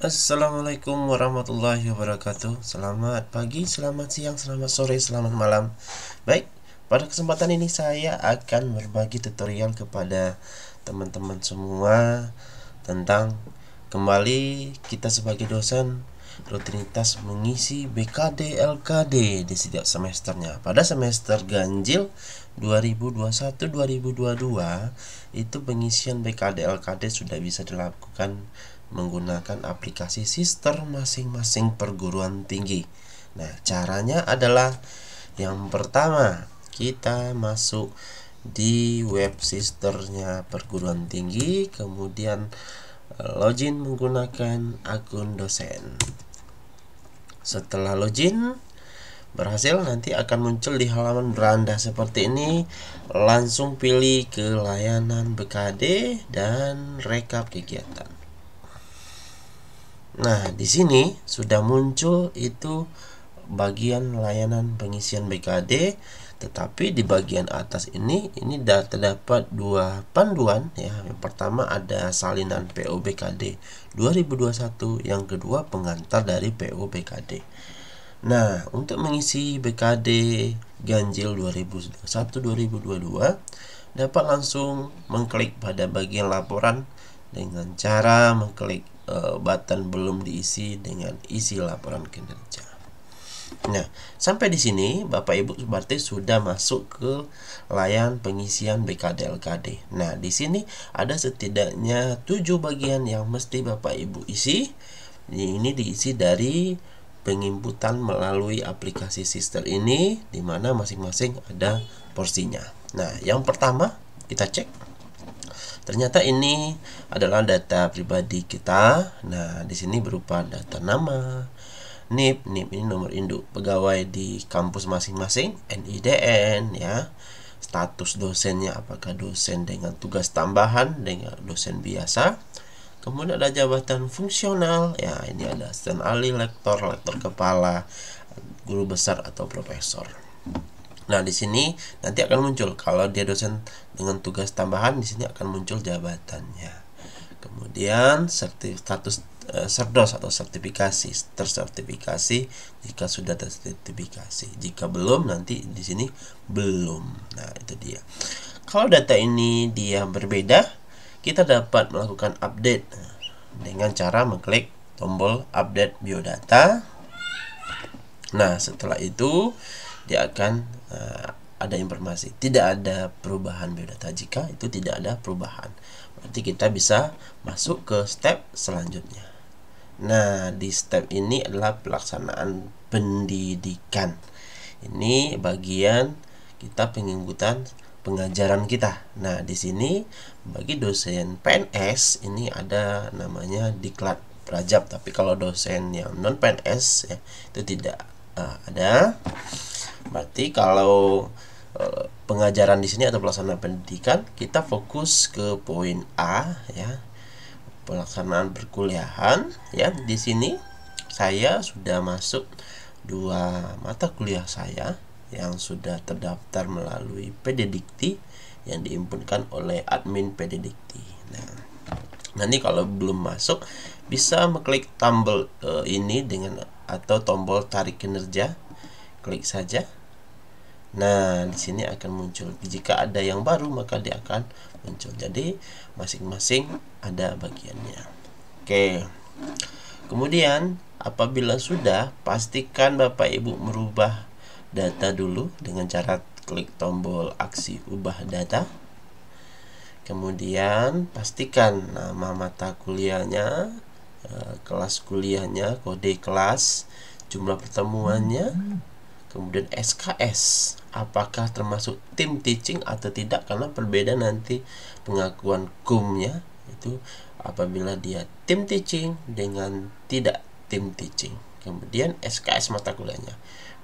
Assalamualaikum warahmatullahi wabarakatuh. Selamat pagi, selamat siang, selamat sore, selamat malam. Baik, pada kesempatan ini saya akan berbagi tutorial kepada teman-teman semua tentang kembali kita sebagai dosen rutinitas mengisi BKD LKD di setiap semesternya. Pada semester ganjil 2021-2022 itu pengisian BKD LKD sudah bisa dilakukan menggunakan aplikasi sister masing-masing perguruan tinggi. Nah, caranya adalah yang pertama, kita masuk di web sisternya perguruan tinggi, kemudian login menggunakan akun dosen. Setelah login berhasil, nanti akan muncul di halaman beranda seperti ini. Langsung pilih ke layanan BKD dan rekap kegiatan. Nah, di sini sudah muncul itu bagian layanan pengisian BKD, tetapi di bagian atas ini terdapat dua panduan ya. Yang pertama ada salinan PO BKD 2021, yang kedua pengantar dari PO BKD. Nah, untuk mengisi BKD ganjil 2021-2022 dapat langsung mengklik pada bagian laporan dengan cara mengklik button belum diisi dengan isi laporan kinerja. Nah, sampai di sini Bapak Ibu berarti sudah masuk ke layan pengisian BKD LKD. Nah, di sini ada setidaknya 7 bagian yang mesti Bapak Ibu isi. Ini diisi dari penginputan melalui aplikasi sister ini, di mana masing-masing ada porsinya. Nah, yang pertama kita cek. Ternyata ini adalah data pribadi kita. Nah, di sini berupa data nama, NIP ini nomor induk pegawai di kampus masing-masing, NIDN ya. Status dosennya apakah dosen dengan tugas tambahan, dengan dosen biasa. Kemudian ada jabatan fungsional ya, ini ada asisten ahli, lektor kepala, guru besar atau profesor. Nah, di sini nanti akan muncul kalau dia dosen dengan tugas tambahan, di sini akan muncul jabatannya. Kemudian status serdos atau sertifikasi, tersertifikasi jika sudah tersertifikasi. Jika belum, nanti di sini belum. Nah, itu dia. Kalau data ini dia berbeda, kita dapat melakukan update dengan cara mengklik tombol update biodata. Nah, setelah itu dia akan ada informasi tidak ada perubahan biodata. Jika itu tidak ada perubahan, berarti kita bisa masuk ke step selanjutnya. Nah, di step ini adalah pelaksanaan pendidikan. Ini bagian kita penginputan pengajaran kita. Nah, di sini bagi dosen PNS ini ada namanya diklat prajab, tapi kalau dosen yang non PNS ya, itu tidak ada. Berarti kalau pengajaran di sini atau pelaksanaan pendidikan, kita fokus ke poin A ya, pelaksanaan perkuliahan ya. Di sini saya sudah masuk 2 mata kuliah saya yang sudah terdaftar melalui PD Dikti yang diimpunkan oleh admin PD Dikti. Nah, nanti kalau belum masuk bisa mengklik tombol ini dengan atau tombol tarik kinerja, klik saja. Nah, di sini akan muncul. Jika ada yang baru maka dia akan muncul. Jadi masing-masing ada bagiannya. Oke. Kemudian apabila sudah, pastikan Bapak Ibu merubah data dulu dengan cara klik tombol aksi ubah data. Kemudian pastikan nama mata kuliahnya, kelas kuliahnya, kode kelas, jumlah pertemuannya, kemudian SKS apakah termasuk tim teaching atau tidak, karena berbeda nanti pengakuan KUM-nya itu apabila dia tim teaching dengan tidak tim teaching. Kemudian SKS mata kuliahnya,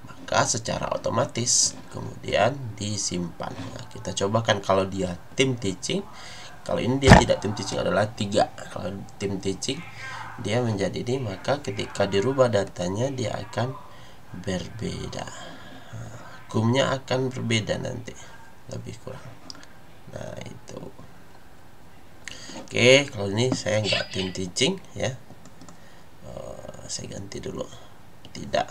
maka secara otomatis kemudian disimpan. Nah, kita cobakan kalau dia tim teaching. Kalau ini dia tidak tim teaching adalah 3. Kalau tim teaching dia menjadi ini, maka ketika dirubah datanya dia akan berbeda. Hukumnya akan berbeda nanti, lebih kurang. Nah, itu. Oke, kalau ini saya nggak tim teaching ya. saya ganti dulu, tidak.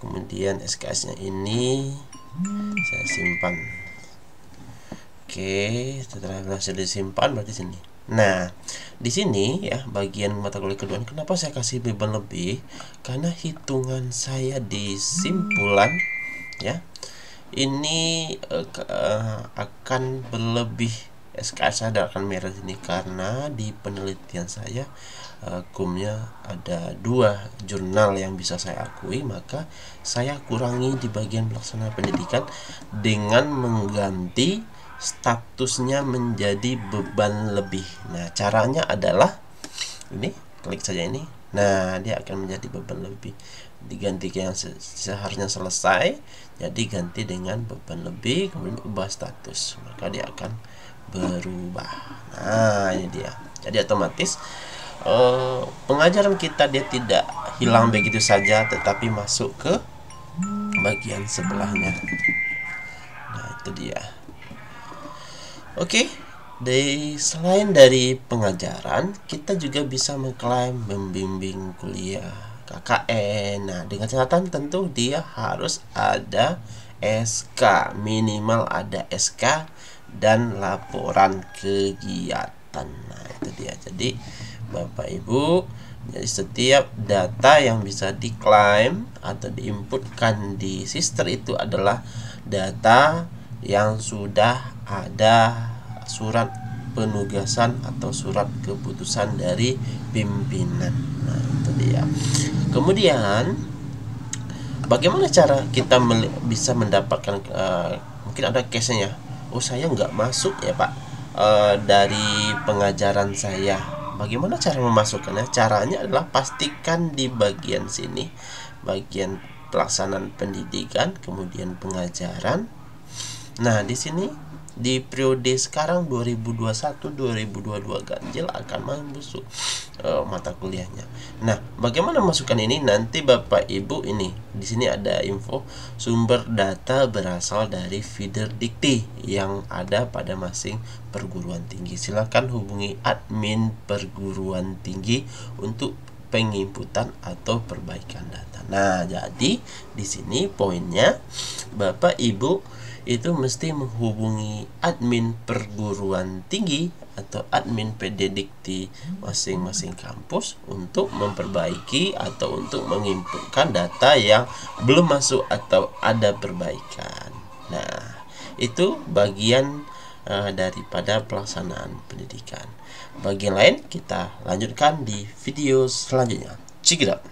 Kemudian SKS nya ini saya simpan. Oke, setelah berhasil disimpan berarti sini. Nah, di sini ya bagian mata kuliah kedua, kenapa saya kasih beban lebih? Karena hitungan saya di simpulan ya ini akan berlebih. SKS saya akan merah ini karena di penelitian saya kumnya ada 2 jurnal yang bisa saya akui, maka saya kurangi di bagian pelaksanaan pendidikan dengan mengganti statusnya menjadi beban lebih. Nah, caranya adalah ini, klik saja ini. Nah, dia akan menjadi beban lebih. Diganti yang seharusnya selesai, jadi ganti dengan beban lebih, kemudian ubah status, maka dia akan berubah. Nah, ini dia. Jadi otomatis pengajaran kita dia tidak hilang begitu saja, tetapi masuk ke bagian sebelahnya. Nah, itu dia. Oke, selain dari pengajaran, kita juga bisa mengklaim membimbing kuliah KKN. Nah, dengan catatan tentu dia harus ada SK, minimal ada SK dan laporan kegiatan. Nah, itu dia. Jadi, Bapak Ibu, jadi setiap data yang bisa diklaim atau diinputkan di Sister itu adalah data yang sudah ada surat penugasan atau surat keputusan dari pimpinan. Nah, itu dia. Kemudian bagaimana cara kita bisa mendapatkan mungkin ada case-nya. Oh, saya nggak masuk ya Pak dari pengajaran saya. Bagaimana cara memasukkannya? Caranya adalah pastikan di bagian sini, bagian pelaksanaan pendidikan, kemudian pengajaran. Nah, di sini di periode sekarang 2021-2022 ganjil akan masuk mata kuliahnya. Nah, bagaimana masukkan ini? Nanti Bapak Ibu ini di sini ada info sumber data berasal dari feeder dikti yang ada pada masing perguruan tinggi. Silakan hubungi admin perguruan tinggi untuk penginputan atau perbaikan data. Nah, jadi di sini poinnya Bapak Ibu itu mesti menghubungi admin perguruan tinggi atau admin PD Dikti masing-masing kampus untuk memperbaiki atau untuk menginputkan data yang belum masuk atau ada perbaikan. Nah, itu bagian daripada pelaksanaan pendidikan. Bagian lain kita lanjutkan di video selanjutnya. Check it out.